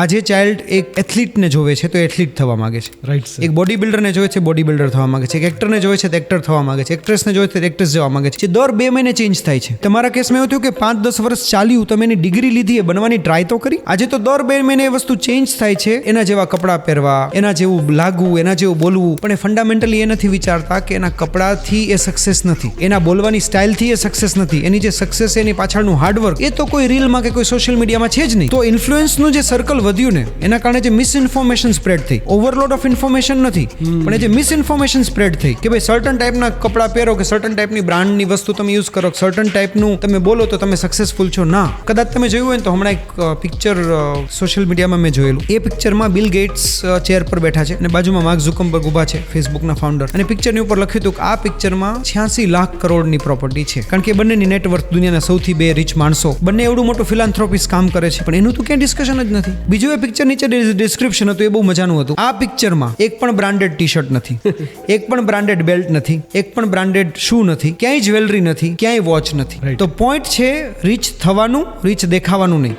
આજે ચાઇલ્ડ એક એથ્લીટને જોવે છે તો એથ્લીટ થવા માંગે છે, રાઈટ સર. એક બોડી બિલ્ડરને જોવે છે બોડી બિલ્ડર થવા માંગે છે, એક એક્ટરને જોવે છે તો એક્ટર થવા માંગે છે, એક્ટ્રેસને જોવે છે તો એક્ટ્રેસ જવા માંગે છે, જે દર 2 મહિને ચેન્જ થાય છે. તમારા કેસમાં એવું થયું કે 5-10 વર્ષ ચાલ્યું, તમે એની ડિગ્રી લીધી, એ બનવાની ટ્રાય તો કરી. આજે તો દર 2 મહિને એ વસ્તુ ચેન્જ થાય છે, એના જેવા કપડાં પહેરવા, એના જેવું લાગવું, એના જેવું બોલવું, પણ એ ફંડામેન્ટલી એ નથી વિચારતા કે એના કપડાથી એ સક્સેસ નથી, એના બોલવાની સ્ટાઇલથી એ સક્સેસ નથી, એની જે સક્સેસ એની પાછળનું હાર્ડવર્ક એ તો કોઈ રીલમાં કે કોઈ સોશિયલ મીડિયામાં છે જ નહીં. તો ઇન્ફ્લુઅન્સનું જે સર્કલ વધ્યું ને એના કારણે જે મિસઇન્ફોર્મેશન સ્પ્રેડ થઈ, ઓવરલોડ ઓફ ઇન્ફોર્મેશન નથી પણ એ જે મિસઇન્ફોર્મેશન સ્પ્રેડ થઈ કે ભાઈ સર્ટન ટાઈપના કપડાં પહેરો કે સર્ટન ટાઈપની બ્રાન્ડની વસ્તુ તમે યુઝ કરો, સર્ટન ટાઈપનું તમે બોલો તો તમે સક્સેસફુલ છો. ના, કદાચ તમે જોયું હોય ને તો હમણાં એક પિક્ચર સોશિયલ મીડિયામાં મેં જોયેલું. એ પિક્ચરમાં બિલ ગેટ્સ ચેર પર બેઠા છે અને બાજુમાં માર્ક ઝુકરબર્ગ ઊભા છે, ફેસબુકના ફાઉન્ડર, અને પિક્ચરની ઉપર લખ્યું હતું કે આ પિક્ચરમાં 86 લાખ કરોડની પ્રોપર્ટી છે, કારણ કે બંનેની નેટવર્થ દુનિયાના સૌથી 2 રીચ માણસો, બંને એવડું મોટું ફિલાન્થ્રોપિસ કામ કરે છે, પણ એનું તો ક્યાંય ડિસ્કશન જ નથી. બીજું એ પિક્ચર નીચે ડિસ્ક્રિપ્શન હતું, એ બહુ મજાનું હતું. આ પિક્ચરમાં એક પણ બ્રાન્ડેડ ટી શર્ટ નથી, એક પણ બ્રાન્ડેડ બેલ્ટ નથી, એક પણ બ્રાન્ડેડ શૂ નથી, ક્યાંય જ્વેલરી નથી, ક્યાંય વોચ નથી. તો પોઈન્ટ છે રીચ થવાનું, રીચ દેખાવાનું નહીં.